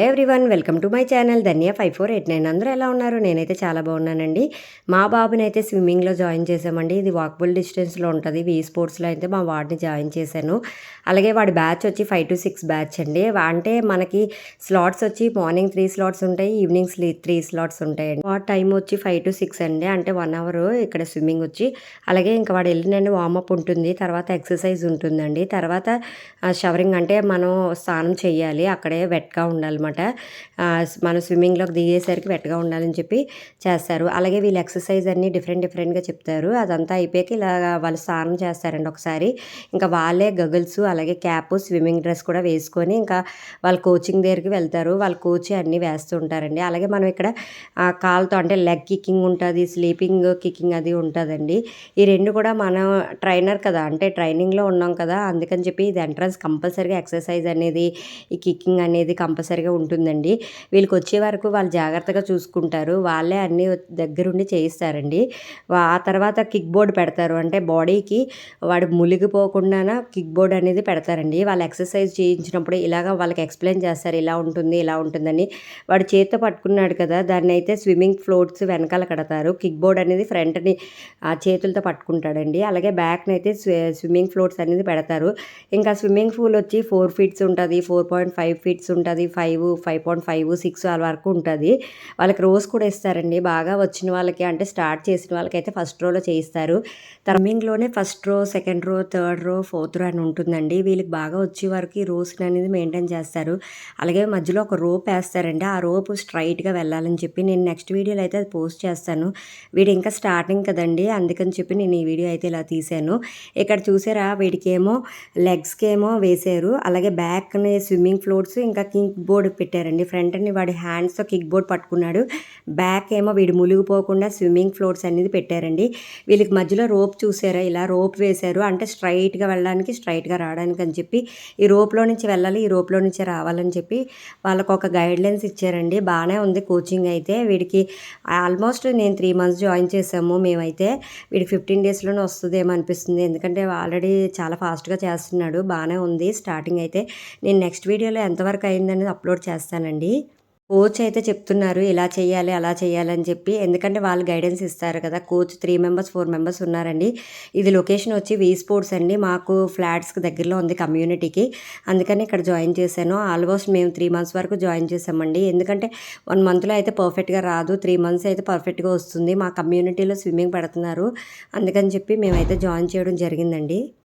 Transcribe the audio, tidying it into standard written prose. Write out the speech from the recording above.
Everyone welcome to my channel Dhanya 5489. అందరూ ఎలా ఉన్నారు? నేనైతే చాలా బాగున్నానండి. మా బాబుని అయితే స్విమ్మింగ్లో జాయిన్ చేసామండి. ఇది వాకబుల్ డిస్టెన్స్లో ఉంటుంది. వి స్పోర్ట్స్లో అయితే మా వాడిని జాయిన్ చేశాను. అలాగే వాడి బ్యాచ్ వచ్చి 5 to 6 బ్యాచ్ అండి. అంటే మనకి స్లాట్స్ వచ్చి మార్నింగ్ 3 స్లాట్స్ ఉంటాయి, ఈవినింగ్ 3 స్లాట్స్ ఉంటాయండి. వాడి టైం వచ్చి 5 to 6 అండి. అంటే 1 అవర్ ఇక్కడ స్విమ్మింగ్ వచ్చి. అలాగే ఇంకా వాడు వెళ్ళినండి వార్మప్ ఉంటుంది, తర్వాత ఎక్సర్సైజ్ ఉంటుందండి, తర్వాత షవరింగ్ అంటే మనం స్నానం చేయాలి, అక్కడే వెట్గా ఉండాలన్నమాట. మనం స్విమ్మింగ్లోకి దిగేసరికి వెట్గా ఉండాలని చెప్పి చేస్తారు. అలాగే వీళ్ళు ఎక్సర్సైజ్ అన్నీ డిఫరెంట్గా చెప్తారు. అదంతా అయిపోయాక ఇలా వాళ్ళు స్నానం చేస్తారండి ఒకసారి. ఇంకా వాళ్ళే గగుల్స్ అలాగే క్యాప్ స్విమ్మింగ్ డ్రెస్ కూడా వేసుకొని ఇంకా వాళ్ళ కోచింగ్ దగ్గరికి వెళ్తారు. వాళ్ళ కోచ్ అన్నీ వేస్తూ ఉంటారండి. అలాగే మనం ఇక్కడ కాలుతో అంటే లెగ్ కిక్కింగ్ ఉంటుంది, స్లీపింగ్ కిక్కింగ్ అది ఉంటుందండి. ఈ రెండు కూడా మనం ట్రైనర్ కదా, అంటే ట్రైనింగ్లో ఉన్నాం కదా, అందుకని చెప్పి ఇది ఎంట్రన్స్ కంపల్సరీగా ఎక్సర్సైజ్ అనేది, ఈ కిక్కింగ్ అనేది కంపల్సరీగా ఉంటుందండి. వీళ్ళకి వచ్చే వరకు వాళ్ళు జాగ్రత్తగా చూసుకుంటారు. వాళ్ళే అన్నీ దగ్గరుండి చేయిస్తారండి. ఆ తర్వాత కిక్ బోర్డ్ పెడతారు. అంటే బాడీకి వాడు మునిగిపోకుండా కిక్ బోర్డ్ అనేది పెడతారండి. వాళ్ళు ఎక్సర్సైజ్ చేయించినప్పుడు ఇలాగ వాళ్ళకి ఎక్స్ప్లెయిన్ చేస్తారు, ఇలా ఉంటుంది ఇలా ఉంటుందని. వాడు చేతితో పట్టుకున్నాడు కదా, దాన్ని అయితే స్విమ్మింగ్ ఫ్లోట్స్ వెనకాల కడతారు. కిక్ బోర్డ్ అనేది ఫ్రంట్ని చేతులతో పట్టుకుంటాడండి. అలాగే బ్యాక్ని అయితే స్విమ్మింగ్ ఫ్లోట్స్ అనేది పెడతారు. ఇంకా స్విమ్మింగ్ పూల్ వచ్చి 4 feet ఉంటుంది, 4.5 feet ఉంటుంది, 5.5, 6 అలా వరకు ఉంటుంది. వాళ్ళకి రోస్ కూడా ఇస్తారండి. బాగా వచ్చిన వాళ్ళకి అంటే స్టార్ట్ చేసిన వాళ్ళకైతే ఫస్ట్ రోలో చేయిస్తారు. స్విమ్మింగ్లోనే first row, second row, third row, fourth row అని ఉంటుందండి. వీళ్ళకి బాగా వచ్చే వరకు రోస్ అనేది మెయింటైన్ చేస్తారు. అలాగే మధ్యలో ఒక రోప్ వేస్తారండి. ఆ రోప్ స్ట్రైట్గా వెళ్ళాలని చెప్పి నేను నెక్స్ట్ వీడియోలో అయితే అది పోస్ట్ చేస్తాను. వీడు ఇంకా స్టార్టింగ్ కదండి, అందుకని చెప్పి నేను ఈ వీడియో అయితే ఇలా తీశాను. ఇక్కడ చూసారా, వీడికేమో లెగ్స్కి ఏమో వేసారు. అలాగే బ్యాక్ని స్విమ్మింగ్ ఫ్లోట్స్ ఇంకా కిక్ బోర్డ్ పెట్టారండి. ఫ్రంట్ని వాడి హ్యాండ్స్తో కిక్ బోర్డ్ పట్టుకున్నాడు, బ్యాక్ ఏమో వీడు మునిగిపోకుండా స్విమ్మింగ్ ఫ్లోట్స్ అనేది పెట్టారండి. వీళ్ళకి మధ్యలో రోప్ చూసారా, ఇలా రోప్ వేశారు. అంటే స్ట్రైట్గా వెళ్ళడానికి, స్ట్రైట్గా రావడానికి అని చెప్పి ఈ రోప్లో నుంచి వెళ్ళాలి, ఈ రోప్లో నుంచి రావాలని చెప్పి వాళ్ళకు ఒక గైడ్లైన్స్ ఇచ్చారండి. బాగానే ఉంది కోచింగ్ అయితే. వీడికి ఆల్మోస్ట్ నేను 3 months జాయిన్ చేసాము మేమైతే. వీడికి 15 daysలోనే వస్తుందేమో అనిపిస్తుంది, ఎందుకంటే ఆల్రెడీ చాలా ఫాస్ట్గా చేస్తున్నాడు. బాగానే ఉంది స్టార్టింగ్ అయితే. నేను నెక్స్ట్ వీడియోలో ఎంతవరకు అయిందనేది అప్లోడ్ చేస్తానండి. కోచ్ అయితే చెప్తున్నారు ఇలా చేయాలి అలా చేయాలి అని చెప్పి, ఎందుకంటే వాళ్ళు గైడెన్స్ ఇస్తారు కదా. కోచ్ 3 members 4 members ఉన్నారండి. ఇది లొకేషన్ వచ్చి వి స్పోర్ట్స్ అండి. మాకు ఫ్లాట్స్కి దగ్గరలో ఉంది కమ్యూనిటీకి, అందుకని ఇక్కడ జాయిన్ చేశాను. ఆల్మోస్ట్ మేము 3 months వరకు జాయిన్ చేసామండి. ఎందుకంటే 1 monthలో అయితే పర్ఫెక్ట్గా రాదు, 3 months అయితే పర్ఫెక్ట్గా వస్తుంది. మా కమ్యూనిటీలో స్విమ్మింగ్ పెడుతున్నారు, అందుకని చెప్పి మేమైతే జాయిన్ చేయడం జరిగిందండి.